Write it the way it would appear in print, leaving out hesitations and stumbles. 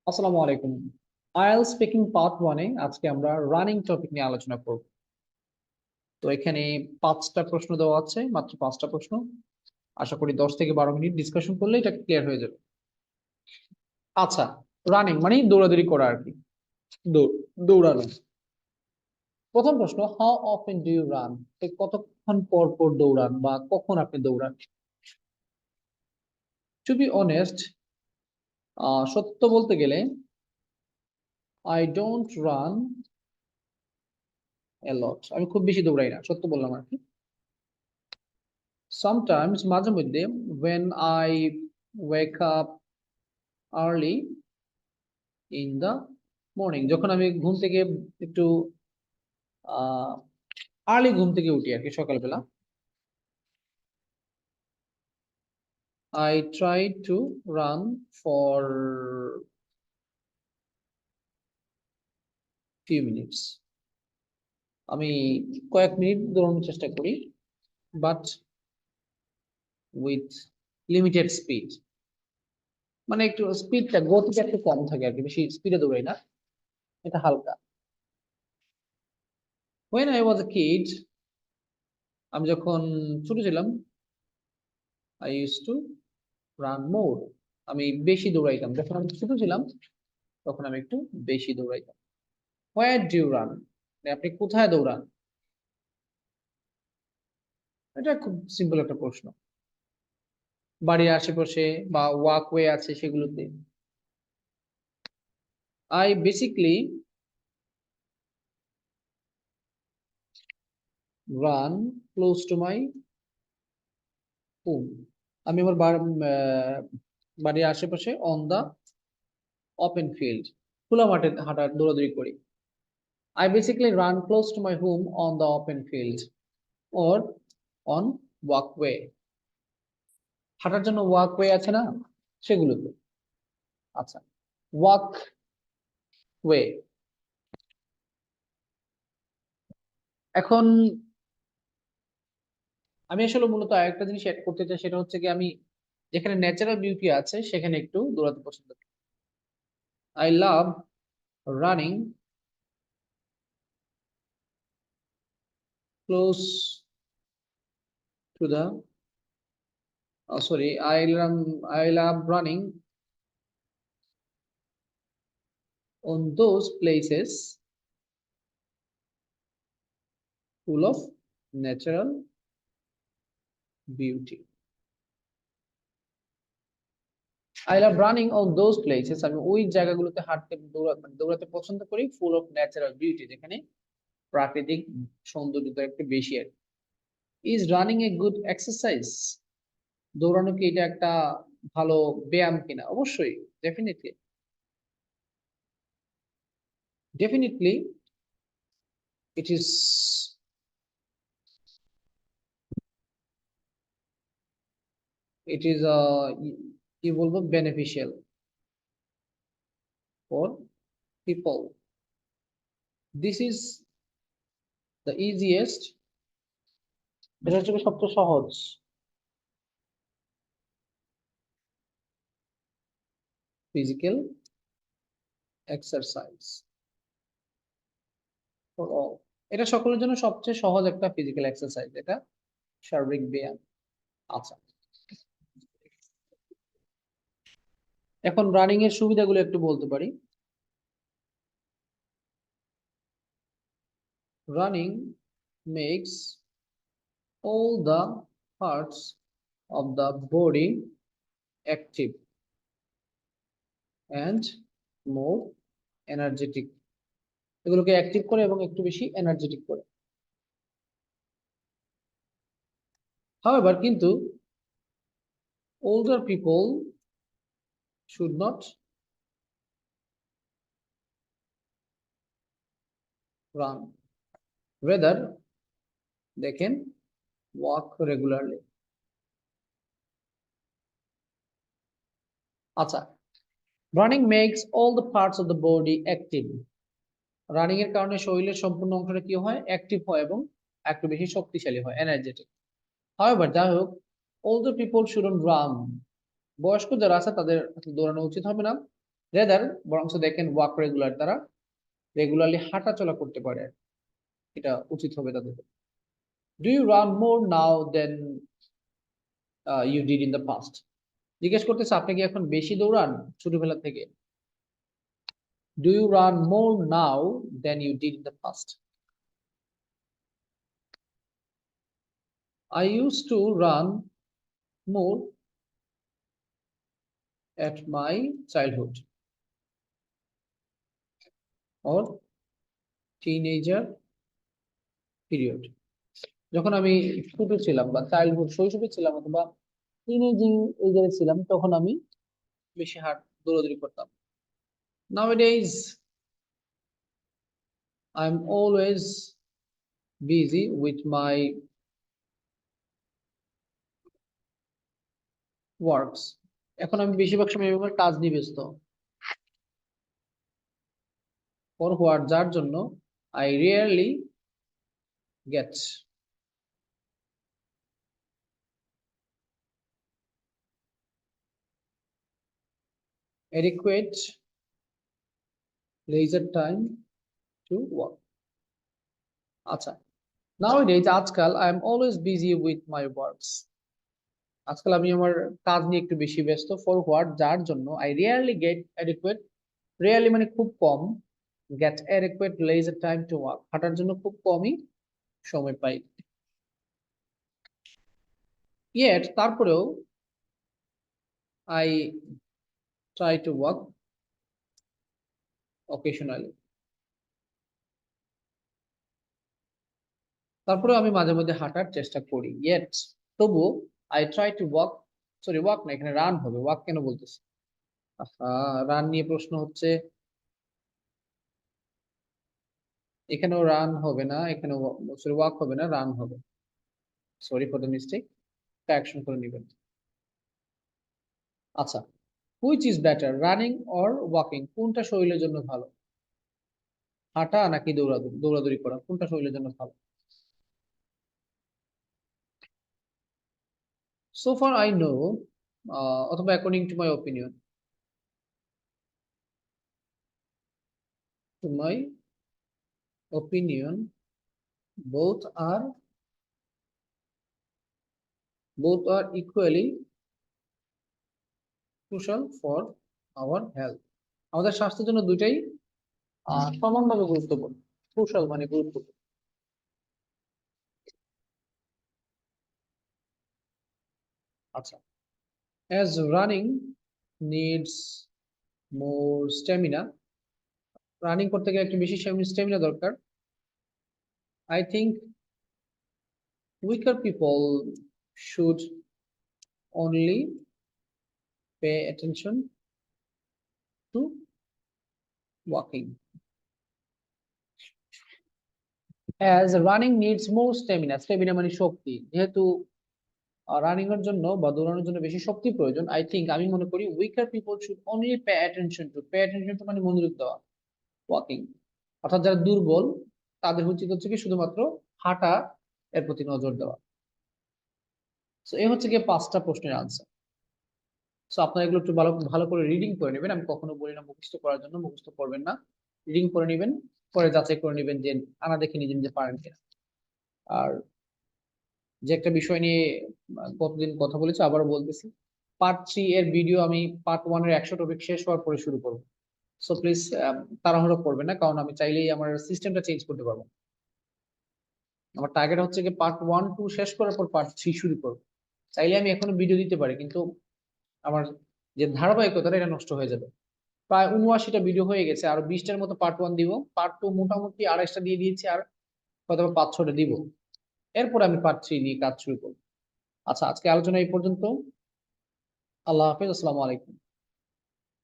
আসসালামু আলাইকুম। IELTS speaking part 1 এ আজকে আমরা রানিং টপিক নিয়ে আলোচনা করব। তো এখানে 5টা প্রশ্ন দেওয়া আছে, মাত্র 5টা প্রশ্ন। আশা করি 10 থেকে 12 মিনিট ডিসকাশন করলে এটা ক্লিয়ার হয়ে যাবে। আচ্ছা, রানিং মানে দৌড়াদৌড়ি করা আর কি। দৌড়ানো। প্রথম প্রশ্ন, how often do you run? কতক্ষণ পর পর দৌড়ান বা কখন আপনি দৌড়ান? টু বি অনেস্ট, সত্য বলতে গেলে আই ডোন্ট রান এ লট। আমি খুব বেশি দৌড়াই না, সত্য বললাম আর কি। Sometimes মাঝে মধ্যে when I wake up early in the morning, যখন আমি ঘুম থেকে একটু আর্লি ঘুম থেকে উঠি আর কি সকালবেলা, I try to run for few minutes. আমি কয়েক মিনিট দৌড়ানোর চেষ্টা করি, বাট উইথ লিমিটেড স্পিড। মানে একটু স্পিডটা, গতিটা একটু কম থাকে আর কি, বেশি স্পিডে দৌড়াই না, এটা হালকা। When I was a kid, আমি যখন ছোট ছিলাম, I used to run more. আমি বেশি দৌড়াইতাম যখন আমি ছোট ছিলাম, তখন আমি একটু বেশি দৌড়াইতাম। Where do you run? মানে আপনি কোথায় দৌড়ান? এটা খুব সিম্পল একটা প্রশ্ন। বাড়ির আশেপাশে বা ওয়াকওয়ে আছে সেগুলোতে। I basically run close to my home. আমি আমার বাড়ির আশেপাশে অন দা ওপেন ফিল্ড, খোলা মাঠে হাঁটার দৌড়াদৌড়ি করি। I basically run close to my home on the open field or on walkway. হাঁটার জন্য ওয়াকওয়ে আছে না, সেগুলোতে। আচ্ছা, ওয়াকওয়ে। এখন আমি আসলে মূলত আরেকটা জিনিস অ্যাড করতে চাই, সেটা হচ্ছে কি আমি যেখানে ন্যাচারাল বিউটি আছে সেখানে একটু দৌড়াতে পছন্দ করি। I love running close to the sorry I love running on those places full of natural beauty. I love running on those places, আমি ওই জায়গাগুলোতে হাঁটতে দৌড়াতে পছন্দ করি, ফুল অফ ন্যাচারাল বিউটি, যেখানে প্রাকৃতিক সৌন্দর্যটা একটু বেশি আর। Is running a good exercise? দৌড়ানো কি এটা একটা ভালো ব্যায়াম কিনা? অবশ্যই, definitely. Definitely it is, it is কি বলবো, beneficial for people. This is the easiest, এটা হচ্ছে সবচেয়ে সহজ ফিজিক্যাল এক্সারসাইজ ফর অল। এটা সকলের জন্য সবচেয়ে সহজ একটা ফিজিক্যাল এক্সারসাইজ, এটা শারীরিক ব্যায়াম। আচ্ছা, এখন রানিং এর সুবিধাগুলো একটু বলতে পারি। Running makes all the parts of the body active and more energetic. এগুলোকে অ্যাক্টিভ করে এবং একটু বেশি এনার্জেটিক করে। However, কিন্তু older people should not run, rather they can walk regularly. আচ্ছা, running makes all the parts of the body active. Running এর কারণে শরীরের সম্পূর্ণ অংশটা কি হয়, অ্যাক্টিভ হয় এবং একটু বেশি শক্তিশালী হয়, এনার্জেটিক। However, যাই হোক, older people shouldn't run. বয়স্ক যারা আছে তাদের দৌড়ানো উচিত হবে না। রেদার বরঞ্চ দেখেন ওয়াক রেগুলার, তারা রেগুলারলি হাঁটা চলা করতে পারে, এটা উচিত হবে তাদের। Do you run more now than you did in the past? জিজ্ঞেস করতেছে আপনি কি এখন বেশি দৌড়ান ছোটবেলা থেকে? Do you run more now than you did in the past? I used to run more at my childhood or teenager period. যখন আমি ছোট ছিলাম বা চাইল্ডহুড শৈশবে ছিলাম অথবা টিনেজিং এজে ছিলাম তখন আমি বেশি দৌড়াদৌড়ি করতাম। Nowadays I'm always busy with my works. এখন আমি বেশিরভাগ সময় আমার কাজ নিয়ে ব্যস্ত। For what, যার জন্য I rarely get adequate leisure time to work. আচ্ছা, nowadays আজকাল I am always busy with my works. আজকাল আমি আমার কাজ নিয়ে একটু বেশি ব্যস্ত। For what, যার জন্য I rarely get adequate, rarely মানে খুব কম, get adequate leisure time to work, হাঁটার জন্য খুব কমই সময় পাই। Yet তারপরেও I try to work occasionally. তারপরেও আমি মাঝে মধ্যে হাঁটার চেষ্টা করি। Yet তবুও I try to walk, sorry walk না, এখানে রান হবে, ওয়াক কেন বলতেছি? রান নিয়ে প্রশ্ন হচ্ছে, এখানেও রান হবে না, এখানেও সরি ওয়াক হবে না, রান হবে। Sorry for the mistake, correction করে নেবেন। আচ্ছা, which is better, running or walking? কোনটা শরীরের জন্য ভালো? হাঁটা নাকি দৌড়াদৌড়ি, দৌড়াদৌড়ি করা, কোনটা শরীরের জন্য ভালো? সো ফার আই নো, অথবা according to my opinion, to my opinion both are equally crucial for our health. আমাদের স্বাস্থ্যের জন্য দুইটাই সমানভাবে গুরুত্বপূর্ণ। ক্রুশাল মানে গুরুত্বপূর্ণ। আচ্ছা, as running needs more stamina, running করতে গেলে একটু বেশি স্ট্যামিনা দরকার। I think weaker people should only pay attention to walking. As running needs more stamina, stamina মানে শক্তি, যেহেতু রানিং এর জন্য বা দৌড়ানোর জন্য বেশি শক্তি প্রয়োজন, আই থিঙ্ক আমি মনে করি weaker people should only pay attention to, pay attention to মানে মনোযোগ দেওয়া ওয়াকিং, অর্থাৎ যারা দুর্বল তাদের উচিত হচ্ছে কি শুধুমাত্র হাঁটা এর প্রতি নজর দেওয়া। সো এই হচ্ছে গিয়ে 5টা প্রশ্নের আনসার। সো আপনারা এগুলো একটু ভালো ভালো করে রিডিং করে নেবেন। আমি কখনো বলি না মুখস্থ করার জন্য, মুখস্থ করবেন না, রিডিং করে নেবেন, পরে যাচাই করে নেবেন যে আনা দেখে নিজে নিজে পারেন কিনা। আর যে একটা বিষয় নিয়ে কতদিন কথা বলেছি আবারও বলতেছি, পার্ট 3 এর ভিডিও আমি পার্ট 1 এর 100 টপিক শেষ হওয়ার পরে শুরু করবো। সো প্লিজ তাড়াহুড়ো করবেন না, কারণ আমি চাইলেই আমার সিস্টেমটা চেঞ্জ করতে পারবো। আমার টার্গেট হচ্ছে কি পার্ট 1-2 শেষ করার পর পার্ট 3 শুরু করবো। চাইলে আমি এখনো ভিডিও দিতে পারি, কিন্তু আমার যে ধারাবাহিকতা এটা নষ্ট হয়ে যাবে। প্রায় 79টা ভিডিও হয়ে গেছে, আরো 20টার মতো পার্ট 1 দিব, পার্ট 2 মোটামুটি 28টা দিয়ে দিয়েছি, আর হয়তো 5-6টা দিব। এরপর আমি পার্ট 3 নিয়ে কাজ শুরু করবো। আচ্ছা, আজকে আলোচনা এই পর্যন্ত। আল্লাহ হাফেজ, আসসালামু আলাইকুম।